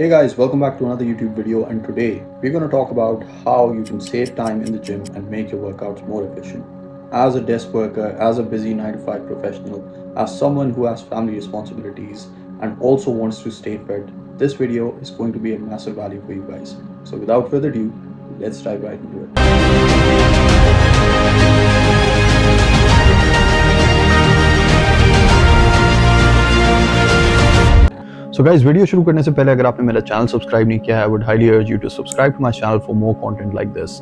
Hey guys, welcome back to another YouTube video, and today we're going to talk about how you can save time in the gym and make your workouts more efficient. As a desk worker, as a busy 9 to 5 professional, as someone who has family responsibilities and also wants to stay fit, this video is going to be a massive value for you guys. So without further ado, let's dive right into it. So guys, video शुरू करने से पहले अगर आपने मेरा channel subscribe नहीं किया है, I would highly urge you to subscribe to my channel for more content like this.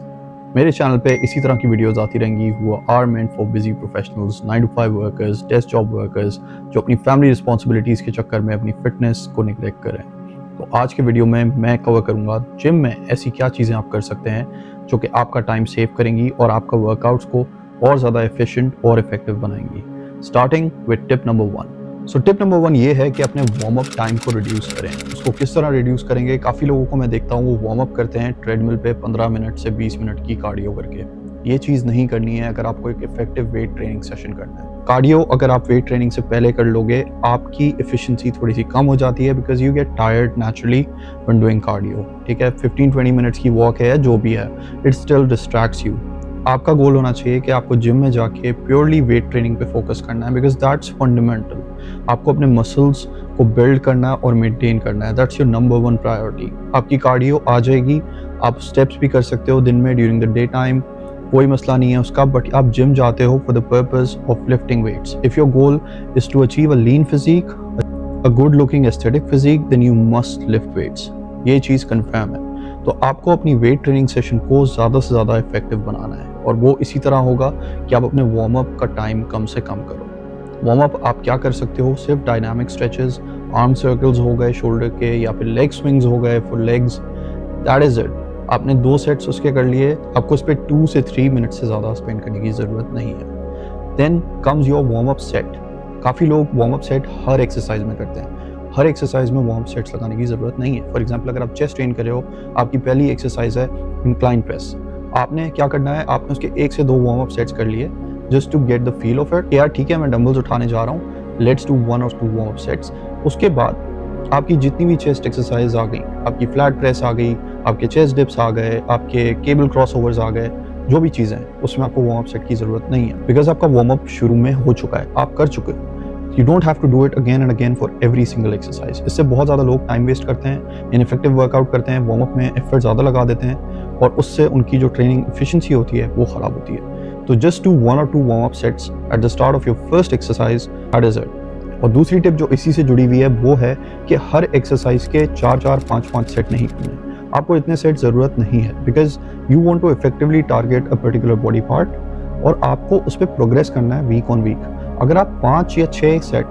मेरे चैनल पे इसी तरह की वीडियोस आती रहेंगी who are meant for busy professionals, 9 to 5 workers, desk job workers जो अपनी फैमिली रिस्पॉन्सिबिलिटीज़ के चक्कर में अपनी फिटनेस को निगलेक्ट करें। तो आज के वीडियो में मैं कवर करूँगा जिम में ऐसी क्या चीज़ें आप कर सकते हैं जो कि आपका टाइम सेव करेंगी और आपका वर्कआउट्स को और ज़्यादा एफिशिएंट और इफेक्टिव बनाएंगी। Starting with tip number 1। So tip number 1 ये है कि अपने वार्म अप टाइम को रिड्यूस करें। उसको किस तरह रिड्यूस करेंगे? काफ़ी लोगों को मैं देखता हूँ वो वार्म अप करते हैं ट्रेडमिल पे 15 मिनट से 20 मिनट की कार्डियो करके। ये चीज़ नहीं करनी है अगर आपको एक इफेक्टिव वेट ट्रेनिंग सेशन करना है। कार्डियो अगर आप वेट ट्रेनिंग से पहले कर लोगे, आपकी एफिशिएंसी थोड़ी सी कम हो जाती है because you get tired naturally when doing cardio. ठीक है, 15-20 मिनट्स की वॉक है, जो भी है, इट स्टिल डिस्ट्रैक्ट्स यू। आपका गोल होना चाहिए कि आपको जिम में जाके प्योरली वेट ट्रेनिंग पे फोकस करना है बिकॉज दैट्स फंडामेंटल। आपको अपने मसल्स को बिल्ड करना है और मेंटेन करना है। That's your number 1 priority. आपकी कार्डियो आ जाएगी, आप स्टेप्स भी कर सकते हो दिन में ड्यूरिंग द डे टाइम, कोई मसला नहीं है उसका, बट आप जिम जाते हो for the purpose of lifting weights. If your goal is to achieve a lean physique, a good looking aesthetic physique, then you must lift weights. ये चीज़ कन्फर्म है। तो आपको अपनी वेट ट्रेनिंग सेशन को ज़्यादा से ज़्यादा इफेक्टिव बनाना है और वो इसी तरह होगा कि आप अपने वार्म अप का टाइम कम से कम करो। वार्म अप आप क्या कर सकते हो? सिर्फ डायनामिक स्ट्रेचेस, आर्म सर्कल्स हो गए शोल्डर के, या फिर लेग स्विंग्स हो गए for legs, that is it. आपने 2 सेट्स उसके कर लिए, आपको उस पर 2 से 3 मिनट से ज़्यादा स्पेंड करने की ज़रूरत नहीं है। Then comes your warm up set. काफ़ी लोग वार्म अप सेट हर एक्सरसाइज में करते हैं। हर एक्सरसाइज में वार्म सेट्स लगाने की ज़रूरत नहीं है। फॉर एग्जांपल, अगर आप चेस्ट ट्रेन कर रहे हो, आपकी पहली एक्सरसाइज है इंक्लाइन प्रेस, आपने क्या करना है, आपने उसके 1 से 2 वार्म अप सेट्स कर लिए just to get the feel of it. यार ठीक है, मैं डंबल्स उठाने जा रहा हूँ, लेट्स डू 1 और 2 वार्म अप सेट्स। उसके बाद आपकी जितनी भी चेस्ट एक्सरसाइज आ गई, आपकी फ्लैट प्रेस आ गई, आपके चेस्ट डिप्स आ गए, आपके केबल क्रॉस ओवर्स आ गए, जो भी चीज़ें हैं उसमें आपको वार्म अप सेट की ज़रूरत नहीं है बिकॉज आपका वार्म अप शुरू में हो चुका है, आप कर चुके हो। You don't have to do it again and again for every single exercise. इससे बहुत ज़्यादा लोग टाइम वेस्ट करते हैं, इनइफेक्टिव वर्कआउट करते हैं, वार्म अप में एफर्ट ज़्यादा लगा देते हैं और उससे उनकी जो ट्रेनिंग एफिशिएंसी होती है वो ख़राब होती है। तो just do 1 or 2 warm up sets at the start of your first exercise, that is it. और दूसरी टिप जो इसी से जुड़ी हुई है वो है कि हर एक्सरसाइज के 4-4, 5-5 सेट नहीं करने। आपको इतने सेट ज़रूरत नहीं है because you want to effectively target a particular body part और आपको उस पर प्रोग्रेस करना है वीक ऑन वीक। अगर आप 5 या 6 सेट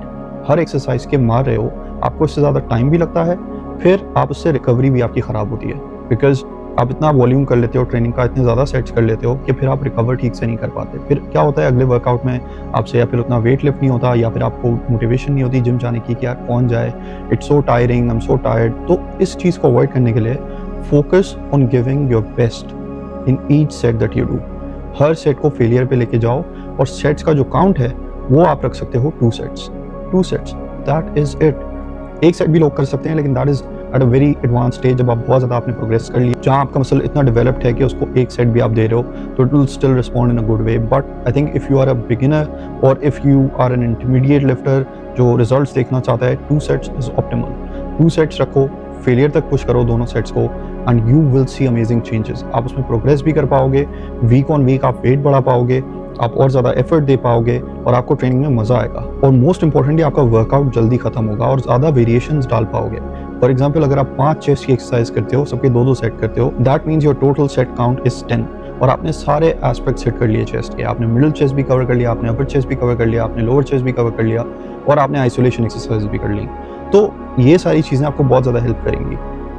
हर एक्सरसाइज के मार रहे हो, आपको इससे ज़्यादा टाइम भी लगता है, फिर आप उससे रिकवरी भी आपकी ख़राब होती है बिकॉज आप इतना वॉल्यूम कर लेते हो ट्रेनिंग का, इतने ज़्यादा सेट्स कर लेते हो कि फिर आप रिकवर ठीक से नहीं कर पाते। फिर क्या होता है, अगले वर्कआउट में आपसे या फिर उतना वेट लिफ्ट नहीं होता या फिर आपको मोटिवेशन नहीं होती जिम जाने की कि यार कौन जाए, it's so tiring, I am so tired. तो इस चीज़ को अवॉइड करने के लिए focus on giving your best in each set that you do. Her set को फेलियर पे लेके जाओ और सेट्स का जो काउंट है वो आप रख सकते हो 2 सेट्स, दैट इज इट। एक सेट भी लोग कर सकते हैं लेकिन that is at a very advance stage, जब आप बहुत ज़्यादा आपने प्रोग्रेस कर ली, जहाँ आपका मसल इतना डेवलप्ड है कि उसको एक सेट भी आप दे रहे हो तो it will still respond in a good way. But I think if you are a beginner और if you are an intermediate lifter जो रिजल्ट्स देखना चाहता है, 2 सेट्स इज ऑप्टिमल। 2 सेट्स रखो, फेलियर तक पुश करो दोनों सेट्स को and you will see amazing changes. आप उसमें प्रोग्रेस भी कर पाओगे, वीक ऑन वीक आप वेट बढ़ा पाओगे, आप और ज़्यादा एफर्ट दे पाओगे और आपको ट्रेनिंग में मज़ा आएगा और मोस्ट इंपॉर्टेंटली आपका वर्कआउट जल्दी खत्म होगा और ज़्यादा वेरिएशंस डाल पाओगे। फॉर एग्जांपल, अगर आप 5 चेस्ट की एक्सरसाइज करते हो, सबके 2-2 सेट करते हो, that means your total set count is 10 और आपने सारे एस्पेक्ट सेट कर लिए चेस्ट के। आपने मिडिल चेस्ट भी कवर कर लिया, आपने अपर चेस्ट भी कवर कर लिया, आपने लोअर चेस्ट भी कवर कर लिया और आपने आइसोलेशन एक्सरसाइज भी कर ली। तो ये सारी चीज़ें आपको बहुत ज़्यादा हेल्प करेंगी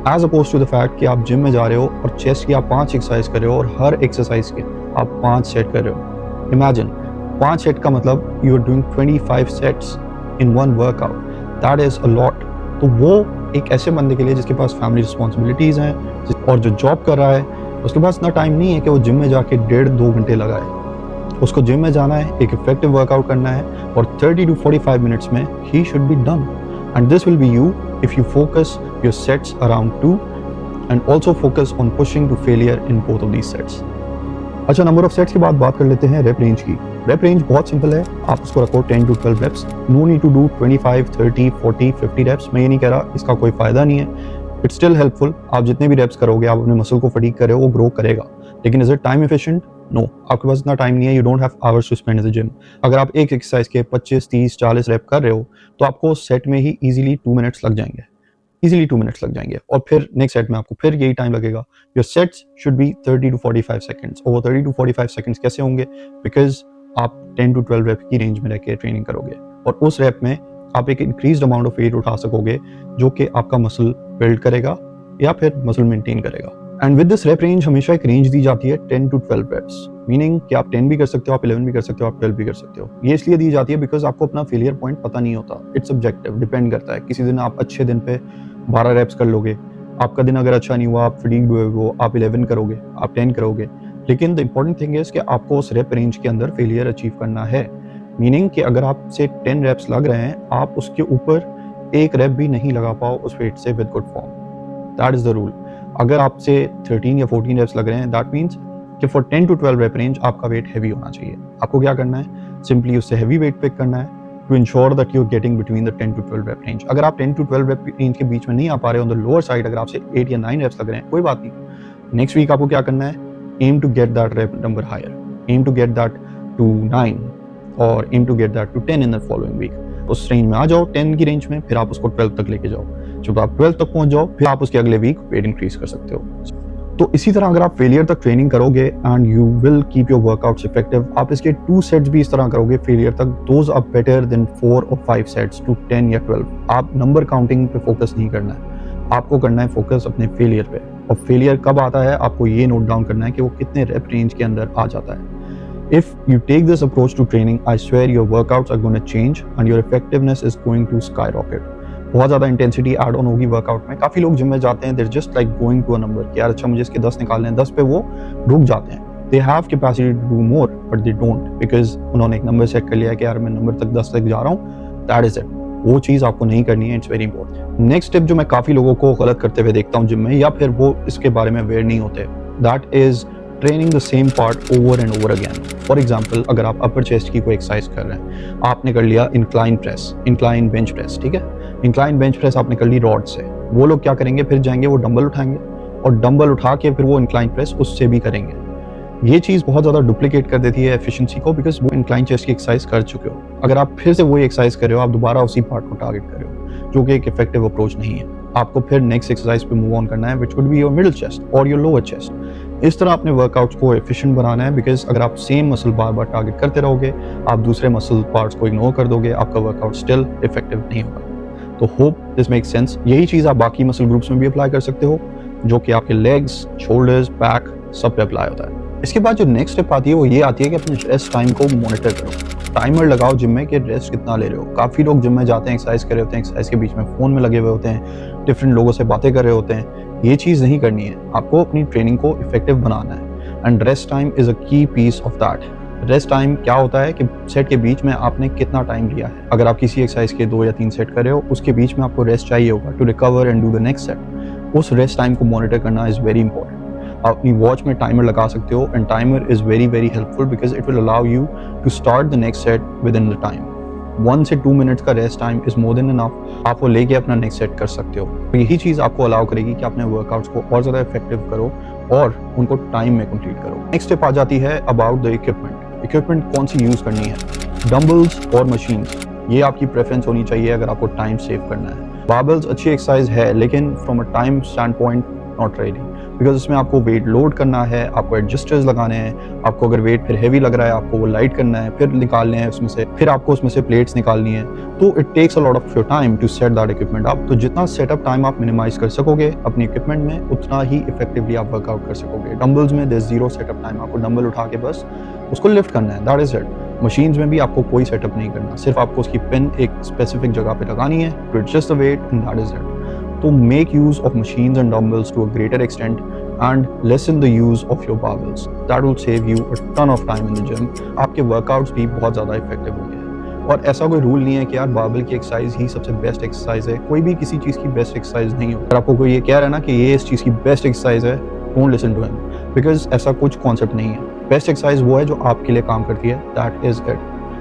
as opposed to the fact कि आप जिम में जा रहे हो और चेस्ट की आप 5 एक्सरसाइज कर रहे हो और हर एक्सरसाइज के आप 5 सेट कर रहे हो। इमेजिन 5 सेट का मतलब you are doing 25 sets in 1 workout, that is a lot. तो वो एक ऐसे बंदे के लिए जिसके पास फैमिली रिस्पॉन्सिबिलिटीज़ हैं और जो जॉब कर रहा है, उसके पास इतना टाइम नहीं है कि वो जिम में जाके 1.5-2 घंटे लगाए। उसको जिम में जाना है, एक इफेक्टिव वर्कआउट करना है और 30 to 45 मिनट्स में he should be done. And this will be you if you focus your sets around 2 and also focus on pushing to failure in both of these sets. अच्छा, number of sets की बात कर लेते हैं rep range की। Rep range बहुत simple है, आप उसको रखो 10 to 12 reps। No need to do 25, 30, 40, 50 reps। मैं ये नहीं कह रहा इसका कोई फायदा नहीं है, इट्स स्टिल हेल्पफुल। आप जितने भी reps करोगे, आप अपने मसल को फटीग कर रहे हो, वो ग्रो करेगा। लेकिन is it time efficient? No, आपके पास इतना टाइम नहीं है। You don't have hours to spend in the gym. अगर आप एक एक्सरसाइज के 25, 30, 40 रेप कर रहे हो तो आपको सेट में ही इजीली 2 मिनट्स लग जाएंगे, इजीली 2 मिनट्स लग जाएंगे। और फिर नेक्स्ट सेट में आपको फिर यही टाइम लगेगा। Your sets should be 30 to 45 seconds. और वो 30 to 45 सेकंड्स कैसे होंगे? बिकॉज आप 10 to 12 रेप की रेंज में रह के ट्रेनिंग करोगे और उस रेप में आप एक इंक्रीज्ड अमाउंट ऑफ वेट उठा सकोगे जो कि आपका मसल बिल्ड करेगा या फिर मसल मेंटेन करेगा। And with this rape range हमेशा एक रेंज दी जाती है 10 to 12 reps, मीनिंग कि आप 10 भी कर सकते हो, आप 11 भी कर सकते हो, आप 12 भी कर सकते हो। ये इसलिए दी जाती है बिकॉज आपको अपना फेलियर पॉइंट पता नहीं होता। इट्स सब्जेक्टिव, डिपेंड करता है। किसी दिन आप अच्छे दिन पे 12 reps कर लोगे, आपका दिन अगर अच्छा नहीं हुआ, आप फटीग्ड हुए हो, आप 11 करोगे, आप 10 करोगे। लेकिन द इंपॉर्टेंट थिंग इज कि आपको उस रेप रेंज के अंदर फेलियर अचीव करना है, मीनिंग कि अगर आपसे 10 reps लग रहे हैं, आप उसके ऊपर एक रेप भी नहीं लगा पाओ उस वेट से with good form. That is the rule. अगर आपसे 13 या 14 reps लग रहे हैं, दैट मीन्स कि फॉर 10 to 12 रेप रेंज आपका वेट हैवी होना चाहिए। आपको क्या करना है? सिंपली उससे हैवी वेट पिक करना है to ensure that you are getting between the 10 to 12 rep range. अगर आप 10 to 12 रेप रेंज के बीच में नहीं आ पा रहे हो, ऑन द लोअर साइड, अगर आपसे 8 या 9 reps लग रहे हैं, कोई बात नहीं। नेक्स्ट वीक आपको क्या करना है? Aim to get that rep number higher, aim to get that to 9 और aim to get that to 10 in the following week. उस रेंज में आ जाओ, 10 की रेंज में, फिर आप उसको 12 तक लेके जाओ। जब आप 12 तक पहुंच जाओ, फिर आप उसके अगले वीक वेट इंक्रीज कर सकते हो। तो इसी तरह अगर आप फेलियर तक ट्रेनिंग करोगे and you will keep your workouts effective, आप इसके 2 सेट्स भी इस तरह करोगे फेलियर तक, those are better than 4 or 5 sets to 10 या 12। आप नंबर काउंटिंग पे फोकस नहीं करना है, आपको करना है फोकस अपने फेलियर पे। और फेलियर कब आता है, आपको ये नोट डाउन करना है कि वो कितने रेप रेंज के अंदर आ जाता है। If you take this approach to training, I swear your workouts are going to change and your effectiveness is going to skyrocket. बहुत ज़्यादा इंटेंसिटी ऐड ऑन होगी वर्कआउट में। काफ़ी लोग जिम में जाते हैं, they're just like going to a number कि यार अच्छा मुझे इसके 10 निकालने हैं, 10 पे वो रुक जाते हैं। They have capacity to do more but they don't because उन्होंने एक नंबर सेट कर लिया है कि यार मैं नंबर तक 10 तक जा रहा हूँ, that is it। वो चीज़ आपको नहीं करनी है, it's very important. Next step जो मैं काफ़ी लोगों को गलत करते हुए देखता हूँ जिम में, या फिर वो इसके बारे में अवेयर नहीं होते, that is training the same part over and over again. For example, अगर आप अपर चेस्ट की कोई एक्सरसाइज कर रहे हैं, आपने कर लिया incline press, incline bench press, ठीक है, इंक्लाइन बेंच प्रेस आपने कर ली रॉड से। वो लोग क्या करेंगे, फिर जाएंगे वो डंबल उठाएंगे और डंबल उठा के फिर वो इंक्लाइन प्रेस उससे भी करेंगे। ये चीज़ बहुत ज़्यादा डुप्लीकेट कर देती है एफिशिएंसी को, बिकॉज वो इंक्लाइन चेस्ट की एक्सरसाइज कर चुके हो। अगर आप फिर से वही एक्सरसाइज कर रहे हो, आप दोबारा उसी पार्ट को टारगेट कर रहे हो, जो कि एक इफेक्टिव अप्रोच नहीं है। आपको फिर नेक्स्ट एक्सरसाइज पे मूव ऑन करना है, which would be your middle chest और योर लोअर चेस्ट। इस तरह अपने वर्कआउट्स को एफिशिएंट बनाना है, बिकॉज अगर आप सेम मसल बार बार टारगेट करते रहोगे, आप दूसरे मसल पार्ट्स को इग्नोर कर दोगे, आपका वर्कआउट स्टिल इफेक्टिव नहीं होगा। तो होप दिस मेक्स सेंस। यही चीज़ आप बाकी मसल ग्रुप्स में भी अप्लाई कर सकते हो, जो कि आपके लेग्स, शोल्डर्स, बैक सब पे अप्लाई होता है। इसके बाद जो नेक्स्ट स्टेप आती है वो ये आती है कि अपने रेस्ट टाइम को मॉनिटर करो। टाइमर लगाओ जिम में कि रेस्ट कितना ले रहे हो। काफ़ी लोग जिम में जाते हैं, एक्सरसाइज कर रहे होते हैं, एक्सरसाइज के बीच में फ़ोन में लगे हुए होते हैं, डिफरेंट लोगों से बातें कर रहे होते हैं। ये चीज़ नहीं करनी है, आपको अपनी ट्रेनिंग को इफेक्टिव बनाना है and rest time is a key piece of that. Rest time क्या होता है कि सेट के बीच में आपने कितना टाइम लिया है। अगर आप किसी एक्सरसाइज के 2 या 3 सेट कर रहे हो, उसके बीच में आपको रेस्ट चाहिए होगा to recover and do the next set. उस रेस्ट टाइम को मॉनिटर करना इज़ वेरी इंपॉर्टेंट। आप अपनी वॉच में टाइमर लगा सकते हो and timer is very very helpful because it will allow you to start the next set within the time. 1 से 2 मिनट्स का rest time is more than enough, आप वो लेके अपना नेक्स्ट सेट कर सकते हो। तो यही चीज़ आपको अलाउ करेगी कि अपने वर्कआउट्स को और ज़्यादा इफेक्टिव करो और उनको टाइम में कंप्लीट करो। नेक्स्ट स्टेप आ जाती है अबाउट द इक्विपमेंट। इक्विपमेंट कौन सी यूज़ करनी है, डंबल्स और मशीन्स, ये आपकी प्रेफरेंस होनी चाहिए अगर आपको टाइम सेव करना है। बारबेल्स अच्छी एक्सरसाइज है, लेकिन from a time stand point not ready, because इसमें आपको वेट लोड करना है, आपको एडजस्टर्स लगाने हैं, आपको अगर वेट फिर हैवी लग रहा है आपको वो लाइट करना है, फिर निकालने हैं उसमें से, फिर आपको उसमें से प्लेट्स निकालनी है। तो it takes a lot of your time to set that equipment up. तो जितना सेटअप टाइम आप मिनिमाइज कर सकोगे अपने इक्विपमेंट में, उतना ही इफेक्टिवली आप वर्कआउट कर सकोगे। डंबल्स में देयर इज 0 सेटअप टाइम, आपको डंबल उठा के बस उसको लिफ्ट करना है, दैट इज इट। मशीन्स में भी आपको कोई सेटअप नहीं करना, सिर्फ आपको उसकी पिन एक स्पेसिफिक जगह पे लगानी है to adjust the weight and that is it. तो make use of machines and dumbbells to a greater extent and lessen the use of your barbells. That will save you a ton of time in the gym. आपके workouts भी बहुत ज़्यादा effective होंगे। और ऐसा कोई rule नहीं है कि यार बारबेल की एक्सरसाइज ही सबसे बेस्ट एक्सरसाइज है, कोई भी किसी चीज़ की बेस्ट एक्सरसाइज नहीं होती। अगर आपको कोई ये कह रहा है ना कि ये इस चीज़ की बेस्ट एक्सरसाइज है, don't listen to him, because ऐसा कुछ कॉन्सेप्ट नहीं है। बेस्ट एक्सरसाइज वो है जो आपके लिए काम करती है, that is it,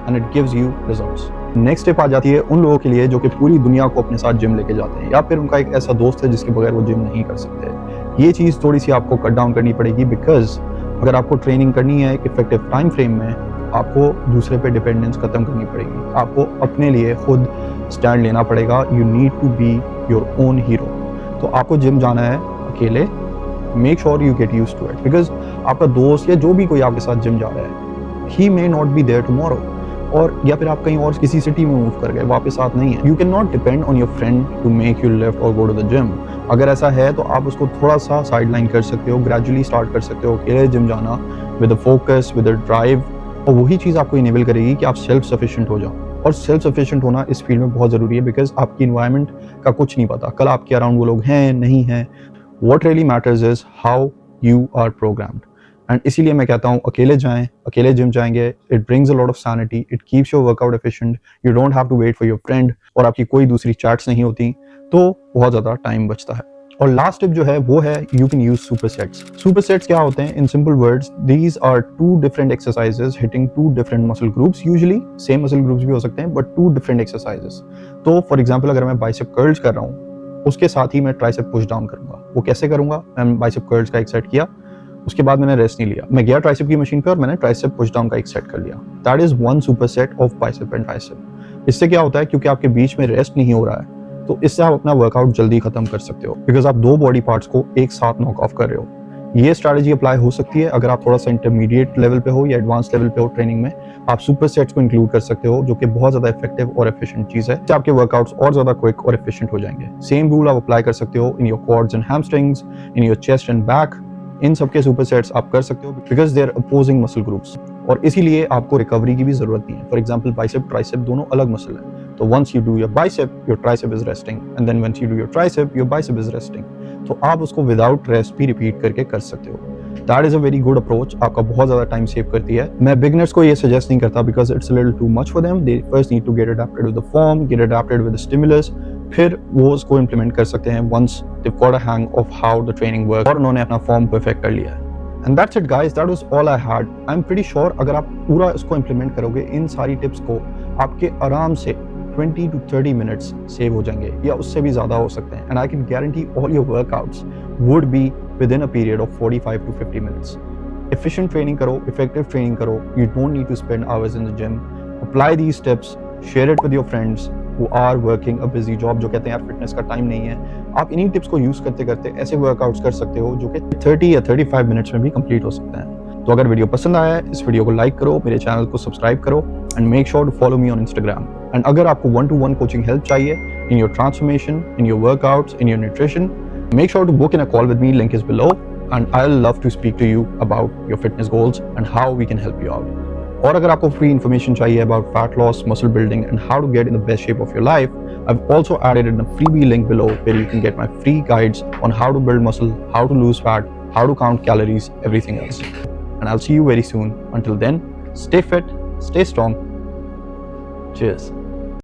and it gives you results. Next step आ जाती है उन लोगों के लिए जो कि पूरी दुनिया को अपने साथ जिम लेके जाते हैं, या फिर उनका एक ऐसा दोस्त है जिसके बगैर वो जिम नहीं कर सकते। ये चीज़ थोड़ी सी आपको कट डाउन करनी पड़ेगी, बिकॉज अगर आपको ट्रेनिंग करनी है इफेक्टिव टाइम फ्रेम में, आपको दूसरे पे डिपेंडेंस खत्म करनी पड़ेगी, आपको अपने लिए खुद स्टैंड लेना पड़ेगा। You need to be your own hero. तो आपको जिम जाना है अकेले, make sure you get used to it, because आपका दोस्त या जो भी कोई आपके साथ जिम जा रहा है, he may not be there tomorrow, और या फिर आप कहीं और किसी सिटी में मूव कर गए, वापस साथ नहीं है। You can not depend on your friend to make you lift और गो टू द जिम। अगर ऐसा है तो आप उसको थोड़ा सा साइड लाइन कर सकते हो, ग्रेजुअली स्टार्ट कर सकते हो अकेले जिम जाना, with a focus, with a drive, और वही चीज़ आपको इनेबल करेगी कि आप सेल्फ सफिशिएंट हो जाओ। और सेल्फ सफिशिएंट होना इस फील्ड में बहुत ज़रूरी है, बिकॉज आपकी इन्वायरमेंट का कुछ नहीं पता, कल आपके अराउंड वो लोग हैं नहीं हैं। What really matters is how you are programmed. And इसीलिए मैं कहता हूँ अकेले जाएं, अकेले जिम जाएंगे, it brings a lot of sanity, it keeps your workout efficient, you don't have to wait for your friend, और आपकी कोई दूसरी चैट्स नहीं होती, तो बहुत ज़्यादा टाइम बचता है। और लास्ट टिप जो है वो है you can use super sets. Super sets क्या होते हैं? In simple words, these are two different exercises hitting two different muscle groups, usually same muscle groups भी हो सकते हैं, बट टू डिफरेंट एक्सरसाइजेस। तो फॉर एग्जाम्पल अगर मैं बाइसेप कर्ल्स कर रहा हूँ, उसके साथ ही मैं ट्राइसेप पुश डाउन करूंगा। वो कैसे करूंगा? मैंने बाइसेप कर्ल्स का एक सेट किया, उसके बाद मैंने रेस्ट नहीं लिया, मैं गया ट्राइसेप की मशीन पे और मैंने ट्राइसेप पुश डाउन का एक सेट कर लिया। That is one super set of bicep and tricep. इससे क्या होता है, क्योंकि आपके बीच में रेस्ट नहीं हो रहा है, तो इससे आप अपना वर्कआउट जल्दी खत्म कर सकते हो, बिकॉज आप दो बॉडी पार्ट्स को एक साथ नॉक ऑफ कर रहे हो। ये स्ट्रैटेजी अप्लाई हो सकती है अगर आप थोड़ा सा इंटरमीडिएट लेवल पे हो या एडवांस लेवल पे हो ट्रेनिंग में, आप सुपर सेट्स को इंक्लूड कर सकते हो, जो कि बहुत ज्यादा इफेक्टिव और एफिशिएंट चीज है। इससे आपके वर्कआउट्स और ज्यादा क्विक और एफिशिएंट हो जाएंगे। सेम रूल आप अप्लाई कर सकते हो in your quads and hamstrings, in your chest and back, इन सबके सुपर सेट्स आप कर सकते हो, because they are opposing muscle groups, और इसीलिए आपको रिकवरी की भी जरूरत नहीं है। फॉर एग्जाम्पल बाइसेप ट्राइसेप दोनों अलग मसल है, तो once you do your bicep, your tricep is resting, and then once you do your tricep, your bicep is resting. तो आप उसको without rest भी रिपीट करके कर सकते हो। That is a very good approach, आपका बहुत ज़्यादा टाइम सेव करती है। मैं बिगनर्स को ये सजेस्ट नहीं करता, because it's a little too much for them. They first need to get adapted with the form, get adapted with the stimulus, फिर वो उसको implement कर सकते हैं once they've got a hang of how the training works, और उन्होंने अपना form perfect कर लिया है। And that's it guys, that was all I had. I'm pretty sure अगर आप पूरा इसको implement करोगे, इन सारी टिप्स को, आपके आराम से 20 to 30 मिनट्स सेव हो जाएंगे, या उससे भी ज़्यादा हो सकते हैं। And I can guarantee all your workouts would be within a period of 45 to 50 minutes. Efficient training करो, इफेक्टिव ट्रेनिंग करो, you don't need to spend hours in the gym. Apply these tips, share it with your friends who are working a busy job, जो कहते हैं यार fitness का time नहीं है। आप इन्हीं टिप्स को यूज़ करते करते ऐसे वर्कआउट्स कर सकते हो जो कि 30 या 35 मिनट्स में भी कंप्लीट हो सकते हैं। तो अगर वीडियो पसंद आया है, इस वीडियो को लाइक करो, मेरे चैनल को सब्सक्राइब करो, and make sure to follow me on Instagram. And अगर आपको 1-to-1 कोचिंग हेल्प चाहिए in your transformation, in your workouts, in your nutrition, make sure to book in a call with me, link is below, and I will love to speak to you about your fitness goals and how we can help you out. और अगर आपको free information चाहिए about fat loss, muscle building, and how to get in the best shape of your life, I've also added in a freebie link below where you can get my free guides on how to build muscle, how to lose fat, how to count calories, everything else. And I'll see you very soon. Until then, stay fit, stay strong. Cheers.